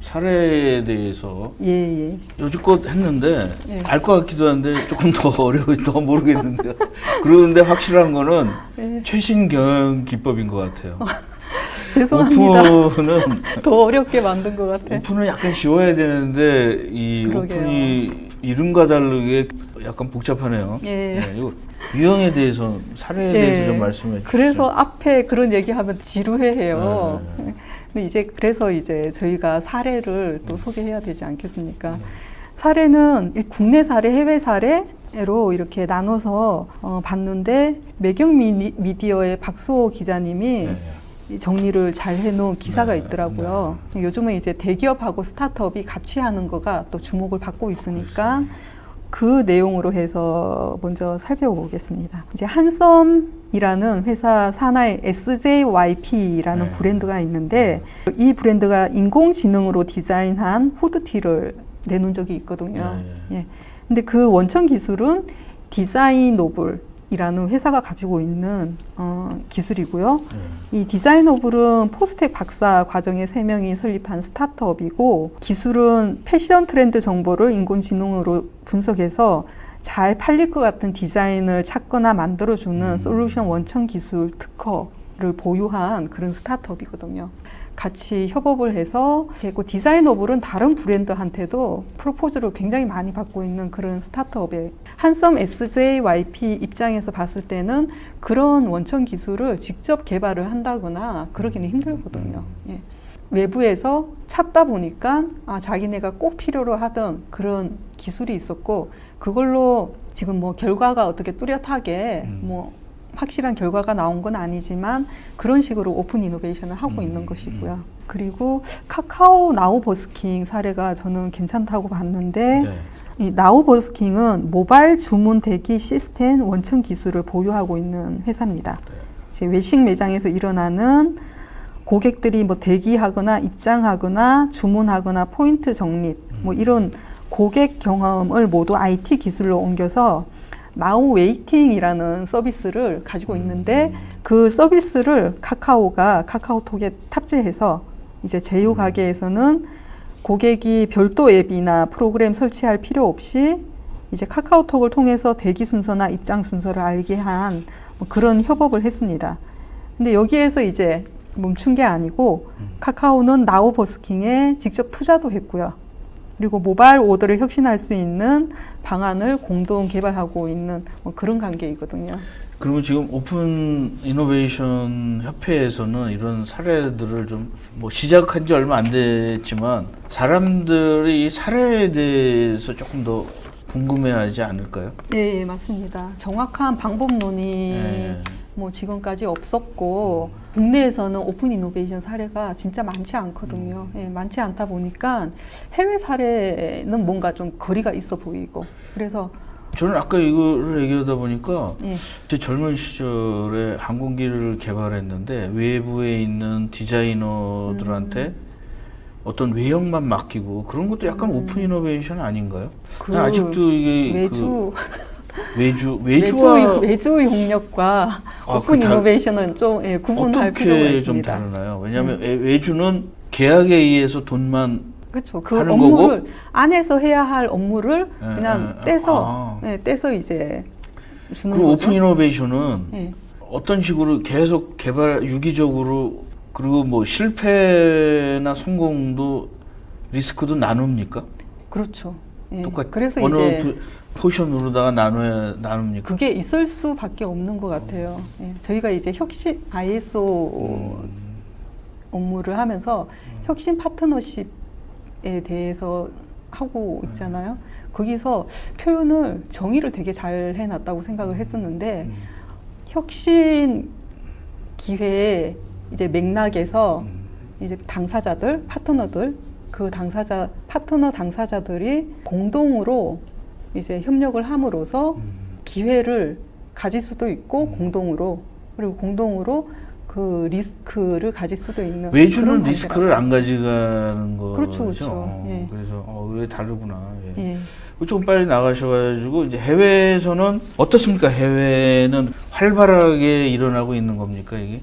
사례에 대해서 예. 여지껏 했는데 예. 알 것 같기도 한데 조금 더 더 모르겠는데요. 그런데 확실한 거는 예. 최신 경영 기법인 것 같아요. 죄송합니다. 오픈은 더 어렵게 만든 것 같아. 오픈은 약간 쉬워야 되는데 이 그러게요. 오픈이 이름과 다르게 약간 복잡하네요. 예. 네, 이거 유형에 대해서 사례에 대해서 좀 말씀해 주시죠. 그래서 앞에 그런 얘기하면 지루해해요. 네. 근데 그래서 저희가 사례를 또 소개해야 되지 않겠습니까? 사례는 국내 사례, 해외 사례로 이렇게 나눠서 봤는데 매경 미디어의 박수호 기자님이 정리를 잘 해놓은 기사가 있더라고요. 요즘은 이제 대기업하고 스타트업이 같이 하는 거가 또 주목을 받고 있으니까 그 내용으로 해서 먼저 살펴보겠습니다. 이제 한썸이라는 회사 산하의 SJYP라는 브랜드가 있는데 이 브랜드가 인공지능으로 디자인한 후드티를 내놓은 적이 있거든요. 예. 근데 그 원천 기술은 디자이노블이라는 회사가 가지고 있는 기술이고요. 이 디자이노블은 포스텍 박사 과정에 3명이 설립한 스타트업이고 기술은 패션 트렌드 정보를 인공지능으로 분석해서 잘 팔릴 것 같은 디자인을 찾거나 만들어주는 솔루션 원천 기술 특허를 보유한 그런 스타트업이거든요. 같이 협업을 해서 그리고 디자이너블은 다른 브랜드한테도 프로포즈를 굉장히 많이 받고 있는 그런 스타트업에 한썸 SJYP 입장에서 봤을 때는 그런 원천 기술을 직접 개발을 한다거나 그러기는 힘들거든요. 예. 외부에서 찾다 보니까 자기네가 꼭 필요로 하던 그런 기술이 있었고 그걸로 지금 뭐 결과가 어떻게 뚜렷하게 뭐 확실한 결과가 나온 건 아니지만 그런 식으로 오픈 이노베이션을 하고 있는 것이고요. 그리고 카카오 나우버스킹 사례가 저는 괜찮다고 봤는데 이 나우버스킹은 모바일 주문 대기 시스템 원천 기술을 보유하고 있는 회사입니다. 이제 외식 매장에서 일어나는 고객들이 뭐 대기하거나 입장하거나 주문하거나 포인트 적립 뭐 이런 고객 경험을 모두 IT 기술로 옮겨서 나우 웨이팅이라는 서비스를 가지고 있는데 그 서비스를 카카오가 카카오톡에 탑재해서 이제 제휴 가게에서는 고객이 별도 앱이나 프로그램 설치할 필요 없이 이제 카카오톡을 통해서 대기 순서나 입장 순서를 알게 한 뭐 그런 협업을 했습니다. 근데 여기에서 이제 멈춘 게 아니고 카카오는 나우버스킹에 직접 투자도 했고요. 그리고 모바일 오더를 혁신할 수 있는 방안을 공동 개발하고 있는 뭐 그런 관계이거든요. 그러면 지금 오픈 이노베이션 협회에서는 이런 사례들을 좀 뭐 시작한 지 얼마 안 됐지만 사람들이 이 사례에 대해서 조금 더 궁금해하지 않을까요? 네, 맞습니다. 정확한 방법론이 뭐 지금까지 없었고 국내에서는 오픈 이노베이션 사례가 진짜 많지 않거든요. 많지 않다 보니까 해외 사례는 뭔가 좀 거리가 있어 보이고 그래서 저는 아까 이거를 얘기하다 보니까 제 젊은 시절에 항공기를 개발했는데 외부에 있는 디자이너들한테 어떤 외형만 맡기고 그런 것도 약간 오픈 이노베이션 아닌가요? 난 아직도 이게 외주 용역과 오픈 이노베이션은 좀 구분할 필요가 있습니다. 어떻게 좀 다르나요? 왜냐하면 외주는 계약에 의해서 돈만 그렇죠. 그 하는 업무를 거고? 안에서 해야 할 업무를 그냥 떼서 이제 주는 그리고 거죠. 오픈 이노베이션은 어떤 식으로 계속 유기적으로 그리고 뭐 실패나 성공도 리스크도 나눕니까? 그렇죠. 똑같이 그래서 어느 이제 포션으로다가 나눕니까? 그게 있을 수밖에 없는 것 같아요. 저희가 이제 혁신 ISO 업무를 하면서 혁신 파트너십에 대해서 하고 있잖아요. 거기서 표현을 정의를 되게 잘 해놨다고 생각을 했었는데 혁신 기회의 이제 맥락에서 이제 당사자들, 파트너들, 그 파트너 당사자들이 공동으로 이제 협력을 함으로써 기회를 가질 수도 있고 그리고 공동으로 그 리스크를 가질 수도 있는 외주는 리스크를 안 가져가는 거죠. 그렇죠. 그래서 왜 다르구나. 조금 빨리 나가셔가지고 이제 해외에서는 어떻습니까? 해외는 활발하게 일어나고 있는 겁니까 이게?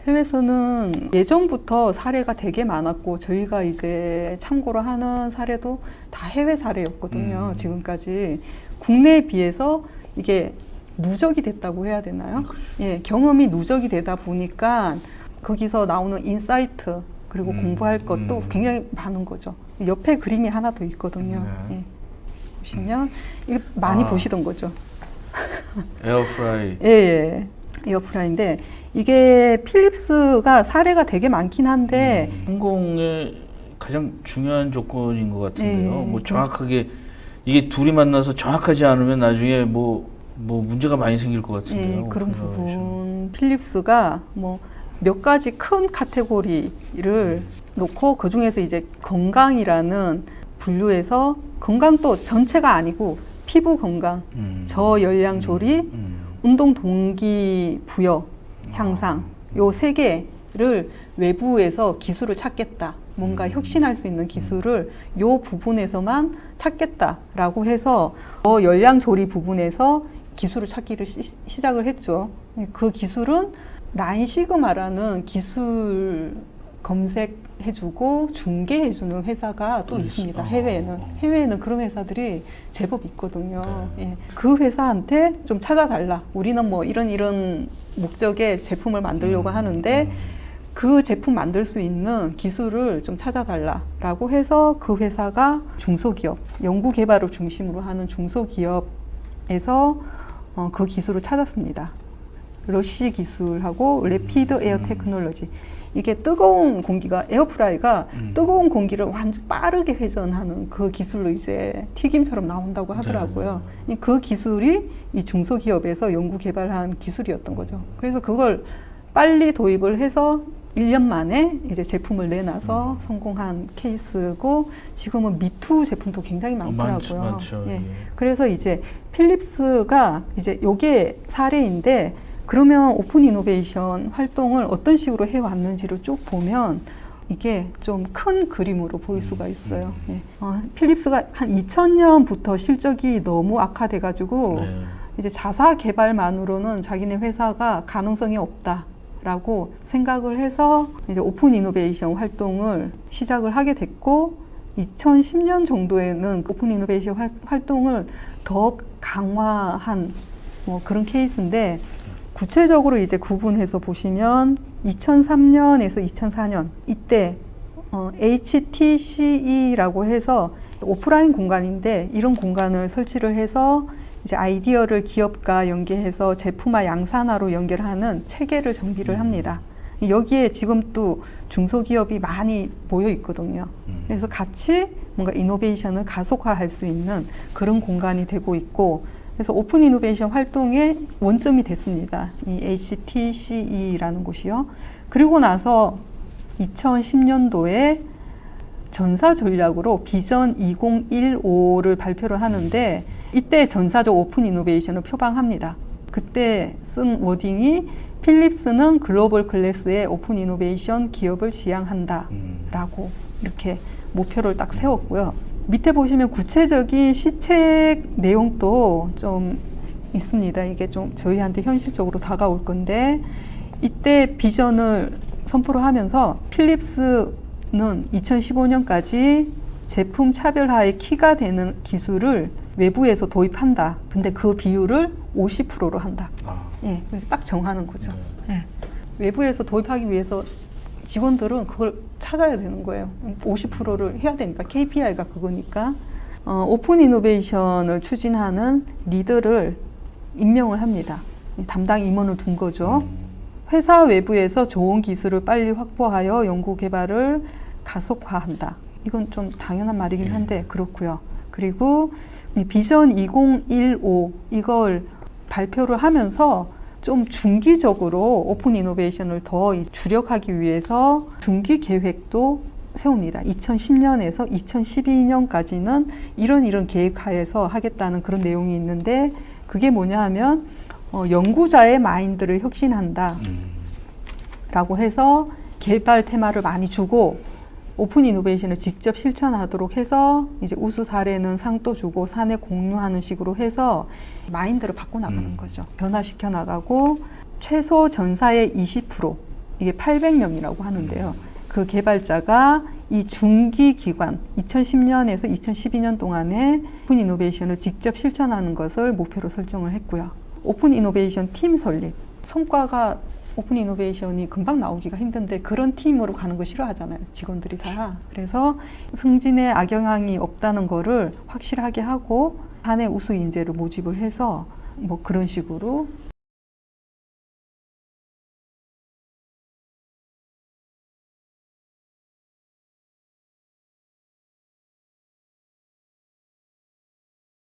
해외에서는 예전부터 사례가 되게 많았고 저희가 이제 참고로 하는 사례도 다 해외 사례였거든요. 지금까지 국내에 비해서 이게 누적이 됐다고 해야 되나요? 예, 경험이 누적이 되다 보니까 거기서 나오는 인사이트 그리고 공부할 것도 굉장히 많은 거죠. 옆에 그림이 하나 더 있거든요. 예. 보시면 이거 많이 보시던 거죠. 에어프라이. 예, 예. 에어프라이인데 이게 필립스가 사례가 되게 많긴 한데 성공의 가장 중요한 조건인 것 같은데요. 네, 뭐 정확하게 이게 둘이 만나서 정확하지 않으면 나중에 뭐 문제가 많이 생길 것 같은데요. 예, 그런 부분 필립스가 뭐 몇 가지 큰 카테고리를 놓고 그 중에서 이제 건강이라는 분류에서 건강도 전체가 아니고 피부 건강, 저열량 조리, 운동 동기 부여 향상 요 세 개를 외부에서 기술을 찾겠다. 뭔가 혁신할 수 있는 기술을 요 부분에서만 찾겠다라고 해서 열량 조리 부분에서 기술을 찾기를 시작을 했죠. 그 기술은 나인 시그마라는 기술 검색해주고 중개해주는 회사가 또 있습니다. 해외에는 그런 회사들이 제법 있거든요. 네. 예. 그 회사한테 좀 찾아달라. 우리는 뭐 이런 목적의 제품을 만들려고 하는데 그 제품 만들 수 있는 기술을 좀 찾아달라라고 해서 그 회사가 중소기업, 연구개발을 중심으로 하는 중소기업에서 그 기술을 찾았습니다. 러쉬 기술하고 레피드 에어 테크놀로지. 이게 뜨거운 공기가 에어프라이가 뜨거운 공기를 완전 빠르게 회전하는 그 기술로 이제 튀김처럼 나온다고 하더라고요. 그 기술이 이 중소기업에서 연구 개발한 기술이었던 거죠. 그래서 그걸 빨리 도입을 해서 1년 만에 이제 제품을 내놔서 성공한 케이스고 지금은 미투 제품도 굉장히 많더라고요. 많죠. 예. 그래서 이제 필립스가 이제 요게 사례인데 그러면 오픈 이노베이션 활동을 어떤 식으로 해왔는지를 쭉 보면 이게 좀 큰 그림으로 보일 수가 있어요. 예. 필립스가 한 2000년부터 실적이 너무 악화돼가지고 이제 자사 개발만으로는 자기네 회사가 가능성이 없다라고 생각을 해서 이제 오픈 이노베이션 활동을 시작을 하게 됐고 2010년 정도에는 오픈 이노베이션 활동을 더 강화한 뭐 그런 케이스인데 구체적으로 이제 구분해서 보시면 2003년에서 2004년 이때 HTCE라고 해서 오프라인 공간인데 이런 공간을 설치를 해서 이제 아이디어를 기업과 연계해서 제품화 양산화로 연결하는 체계를 정비를 합니다. 여기에 지금 또 중소기업이 많이 모여 있거든요. 그래서 같이 뭔가 이노베이션을 가속화할 수 있는 그런 공간이 되고 있고 그래서 오픈 이노베이션 활동의 원점이 됐습니다. 이 HTCE라는 곳이요. 그리고 나서 2010년도에 전사 전략으로 비전 2015를 발표를 하는데 이때 전사적 오픈 이노베이션을 표방합니다. 그때 쓴 워딩이 필립스는 글로벌 클래스의 오픈 이노베이션 기업을 지향한다 라고 이렇게 목표를 딱 세웠고요. 밑에 보시면 구체적인 시책 내용도 좀 있습니다. 이게 좀 저희한테 현실적으로 다가올 건데 이때 비전을 선포를 하면서 필립스는 2015년까지 제품 차별화의 키가 되는 기술을 외부에서 도입한다. 근데 그 비율을 50%로 한다. 예, 딱 정하는 거죠. 예. 외부에서 도입하기 위해서 직원들은 그걸 찾아야 되는 거예요. 50%를 해야 되니까 KPI가 그거니까 오픈 이노베이션을 추진하는 리더를 임명을 합니다. 담당 임원을 둔 거죠. 회사 외부에서 좋은 기술을 빨리 확보하여 연구 개발을 가속화한다. 이건 좀 당연한 말이긴 한데 그렇고요. 그리고 비전 2015 이걸 발표를 하면서 좀 중기적으로 오픈 이노베이션을 더 주력하기 위해서 중기 계획도 세웁니다. 2010년에서 2012년까지는 이런 계획하에서 하겠다는 그런 내용이 있는데 그게 뭐냐 하면 연구자의 마인드를 혁신한다 라고 해서 개발 테마를 많이 주고 오픈 이노베이션을 직접 실천하도록 해서 이제 우수 사례는 상도 주고 사내 공유하는 식으로 해서 마인드를 바꿔 나가는 거죠. 변화시켜 나가고 최소 전사의 20% 이게 800명이라고 하는데요. 그 개발자가 이 중기 기간 2010년에서 2012년 동안에 오픈 이노베이션을 직접 실천하는 것을 목표로 설정을 했고요. 오픈 이노베이션 팀 설립. 성과가 오픈 이노베이션이 금방 나오기가 힘든데 그런 팀으로 가는 거 싫어하잖아요. 직원들이 다. 그래서 승진에 악영향이 없다는 거를 확실하게 하고 사내 우수 인재를 모집을 해서 뭐 그런 식으로